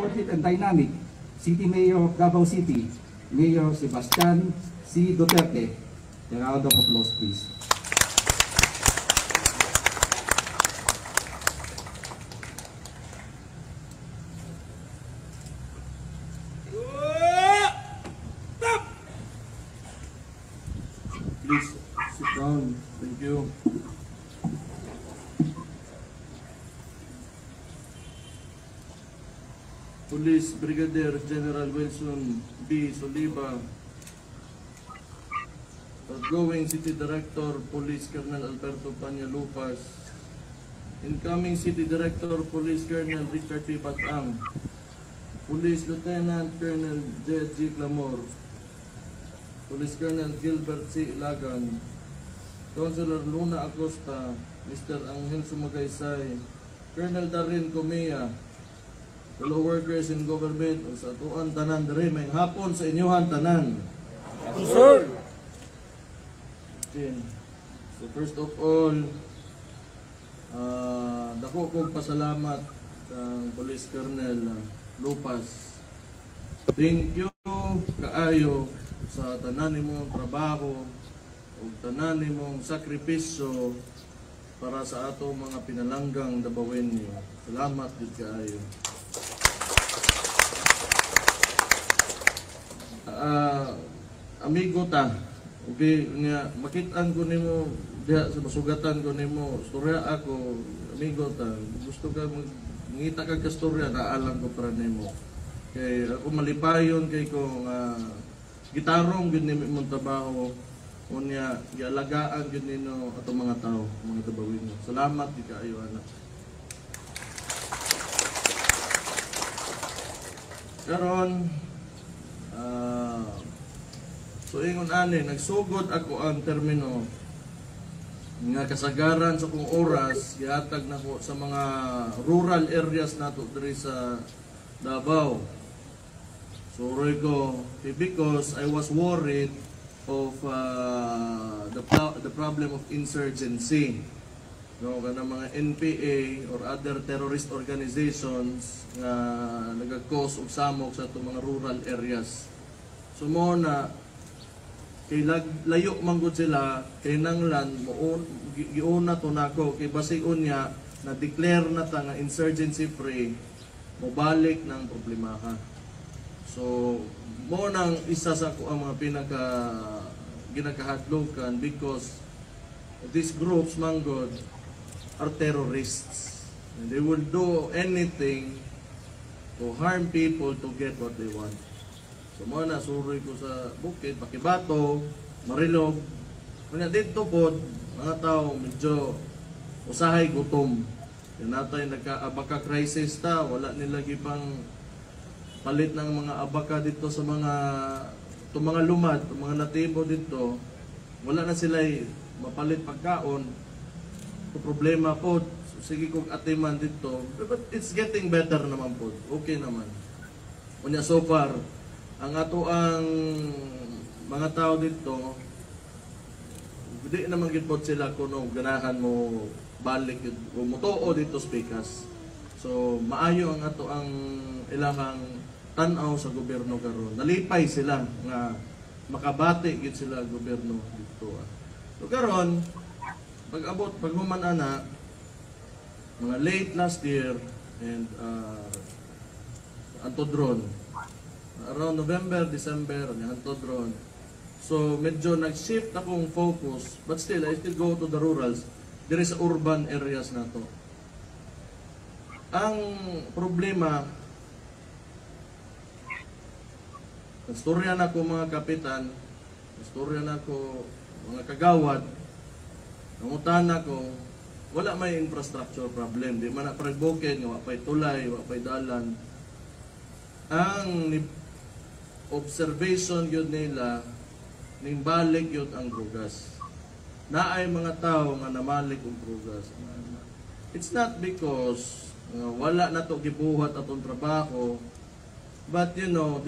supportive and dynamic City Mayor of Davao City, Mayor Sebastian C. Duterte. A round of applause, please. Please sit down. Thank you. Police Brigadier General Wilson B. Soliva, outgoing City Director Police Colonel Alberto Panyalupas, incoming City Director Police Colonel Richard P. Batang, Police Lieutenant Colonel J. G. Clamor, Police Colonel Gilbert C. Ilagan, Councilor Luna Acosta, Mr. Angel Sumagaysay, Colonel Darin Comea, fellow workers in government, o sa tuan tanan dere, may hapon sa inyohan tanan. Sir! So first of all, dako kong pasalamat ng Police Colonel Lupas. Thank you kaayo sa tanan nimong trabaho o tanan nimong sakripisyo para sa atong mga pinalanggang Davaoenyo. Salamat gid kaayo. Amigo ta, okay, nga makitaan ko nimo diha sa masugatan ko nimo storya ako, amigo ta, gusto ka mangita ka storya, naalam ko para nimo. Kay ako malipayon kay ko gitarong gyud nimo imong trabaho, unya gialagaan gyud nino ato mga tao, mga Davaoenyo. Salamat di kaayo anak. Karon so ingon ani, nagsugod ako ang termino nga kasagaran sa kong oras gihatag nako sa mga rural areas nato diri sa Davao. So roy ko because I was worried of the problem of insurgency. No, kana mga NPA or other terrorist organizations nga nagag-cause og samok sa itong mga rural areas. So mo na kay layo manggod sila kay nanglan giuna to nako kay basigon niya na declare na ta nga insurgency free mobalik ng problemaha. So mo nang isa sa ko ang mga pinaka ginakahadlokan because these groups manggod are terrorists and they will do anything to harm people to get what they want. So mo na suroy ko sa bukid, Pakibato, Marilog. Kanya dito po, mga tao medyo usahay gutom. Yan natay nagka-abaka crisis ta, wala nila gipang palit ng mga abaka dito sa mga lumad, mga natibo dito. Wala na sila mapalit pagkaon. Problema po, sige kong atiman dito. But it's getting better naman po. Okay naman. Kanya so far, ang ato ang mga tao dito, hindi naman gipot sila kung ganahan mo balik o motoo dito speakas. So maayo ang ato ang ilang tan-aw sa gobyerno karon. Nalipay sila nga makabati gid sila gobyerno dito. So karon pag-abot paghuman ana mga late last year and antodron around November, December, hantod ron. So medyo nag-shift akong focus, but still I still go to the rurals. There is urban areas na to. Ang problema, nastorya na ko mga kapitan, nastorya na ko mga kagawad, nangutan na ko, wala may infrastructure problem. Di man na pagbukin, wapay tulay, wapay dalan. Ang observation yun nila, ning balik yun ang drugas. Naay mga tao nga namalik ang drugas. It's not because wala na to gibuhat atong trabaho, but you know,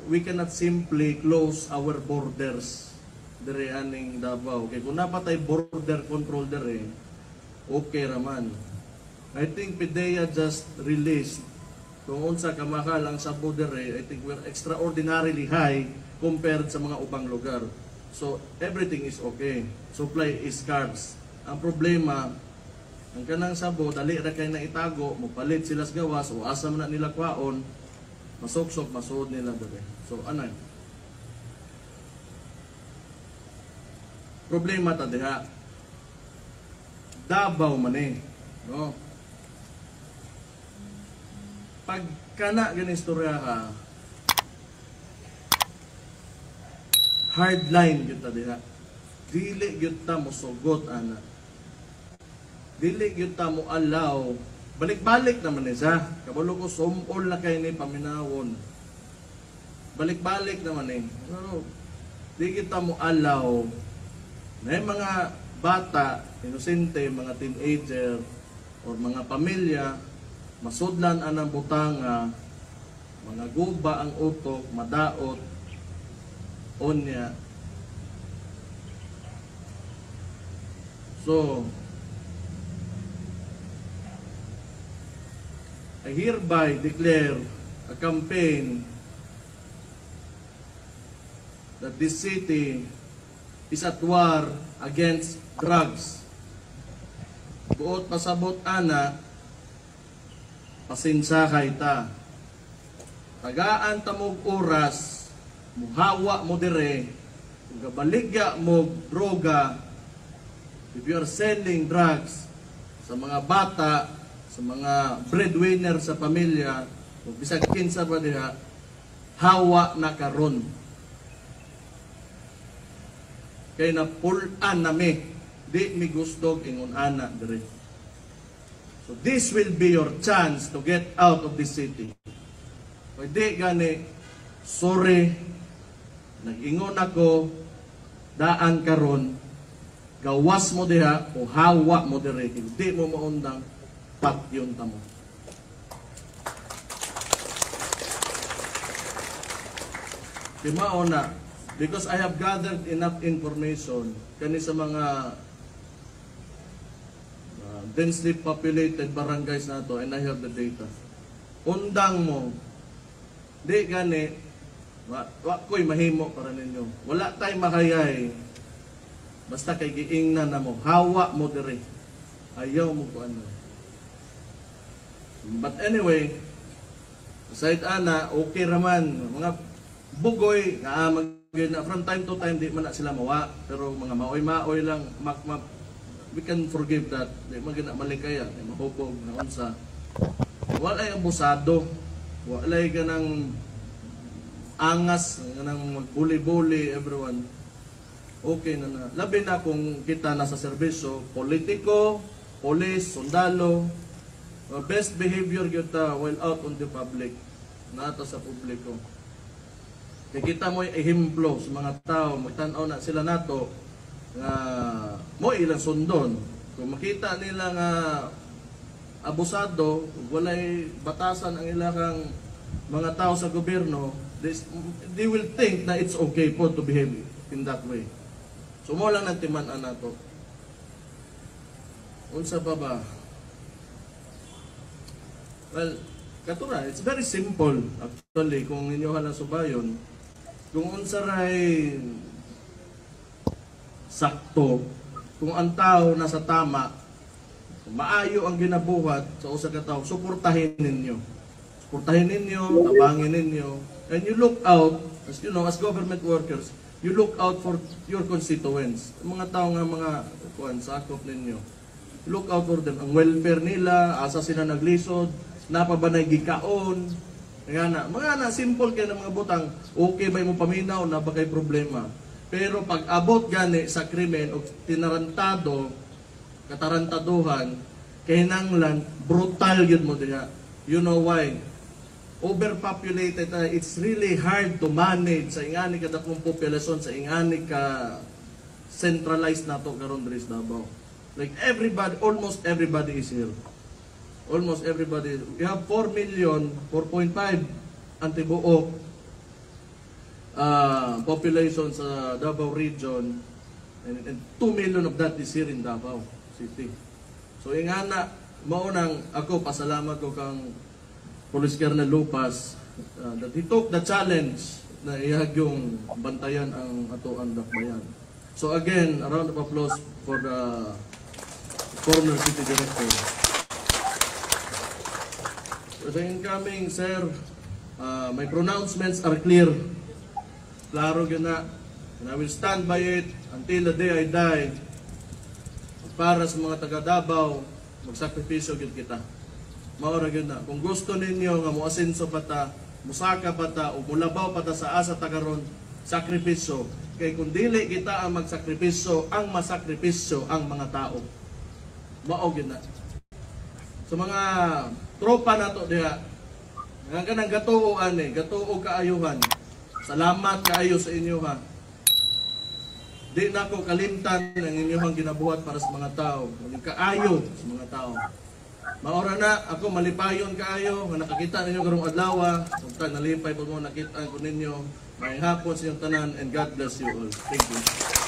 we cannot simply close our borders dere aning Davao. Kaya kung napatay border control dere, okay raman. I think PDEA just released kung unsa ka mahal ang Sabo dere, I think we're extraordinarily high compared sa mga ubang lugar. So everything is okay. Supply is scarce. Ang problema, ang kanang Sabo, dali ra kay na itago, mupalit sila sa gawas, o asa man na nila kwaon, masuksok, masuod nila dere. So ano yun? Problema ta diha. Davao man no? Pag kana ganing istorya ka, hardline gyud ta diha. Dili gyud ta mosugot ana. Dili gyud ta mo allow. Balik-balik naman ni sa. Kabalo ko sumol na kay ni paminawon. Balik-balik naman ni. No, di kita mo allow na yung mga bata, inosente, mga teenager, or mga pamilya, masudlan anang butanga, mga guba ang utok, madaot, onya. So, I hereby declare a campaign that this city is at war against drugs. Buot pasabot ana, pasinsa kay ta. Tagaan ta mog oras, muhawa mo dire, kung gabaligya mo droga, if you are selling drugs sa mga bata, sa mga breadwinner sa pamilya, o bisag kinsa pa diha, hawa na karon. Kay na pulan nami, di mi gustog ingon ana dire. So this will be your chance to get out of this city. Pwede gani, sorry, nag-ingon ako, daan karon, gawas mo diha o hawa mo dire, hindi mo maundang patyon ta mo. Di mauna, because I have gathered enough information kani sa mga densely populated barangays na to, and I have the data. Undang mo, di gani, wa ko'y mahimo para ninyo. Wala tay makayay, basta kay giingnan na mo, hawa mo dire. Ayaw mo ko ano. But anyway, aside ana, okay raman, mga bugoy, na from time to time, di man na sila mawa, pero mga maoy-maoy lang, we can forgive that. Di man gina malikaya, di mahubog, na unsa. Walay abusado, walay ganang angas, ganang magbuli-buli, everyone. Okay na na. Labi na kung kita nasa serbisyo, politiko, police, sundalo, best behavior kita while out on the public, nato sa publiko. Kaya kita mo ihimplo sa mga tao, magtanaw na sila nato, nga mo ilang sundon. Kung makita nila nga abusado, walay batasan ang ilang mga tao sa gobyerno, they will think na it's okay po to behave in that way. So mo lang nagtiman-an nato. Unsa pa ba? Well, katura, it's very simple actually kung inyo halang subayon. Kung unsa ray sakto, kung ang tao nasa tama, maayo ang ginabuhat sa usa ka tawo, suportahin ninyo. Suportahin ninyo, tabangin ninyo, and you look out, as you know, as government workers, you look out for your constituents. Mga tao nga mga sakop ninyo. Look out for them. Ang welfare nila, asa sila naglisod, napabanay gikaon, mga na simple kay ng mga butang, okay ba mo paminaw na ba kay problema. Pero pag abot gani sa krimen o tinarantado, katarantaduhan, kinahanglan brutal yun mo diha. You know why? Overpopulated, it's really hard to manage sa ingani ka dakong populasyon, sa ingani ka centralized nato karon diri sa Davao. Like everybody, almost everybody is here. Almost everybody. We have 4 million, 4.5 antibuok population sa Davao region, and 2 million of that is here in Davao City. So ingana, maunang ako, pasalamat ko kang Police Colonel Lupas that he took the challenge na iyag yung bantayan ang ato ang dakbayan. So again, a round of applause for the former city director. For the incoming, sir, my pronouncements are clear. Klaro yun na. And I will stand by it until the day I die. Para sa mga taga Davao, magsakripisyo gid kita. Maura yun na. Kung gusto ninyo nga muasinso pa ta, musaka pa ta, o mulabaw pa ta sa asa tagaron, sakripisyo. Kay kung dili kita ang magsakripisyo, ang masakripisyo ang mga tao. Mao yun na. Sa mga tropa nato diha, nga kanang gatuoan gatuo kaayuhan. Salamat kaayo sa inyo ha. Di na ko kalimtan ang inyong ginabuhat para sa mga tao. Maging kaayo sa mga tao. Maora na, ako malipayon kaayo, nga nakakita ninyo karong adlaw, kung nalipay po mo nakita ko ninyo, may hapon sa inyong tanan, and God bless you all. Thank you.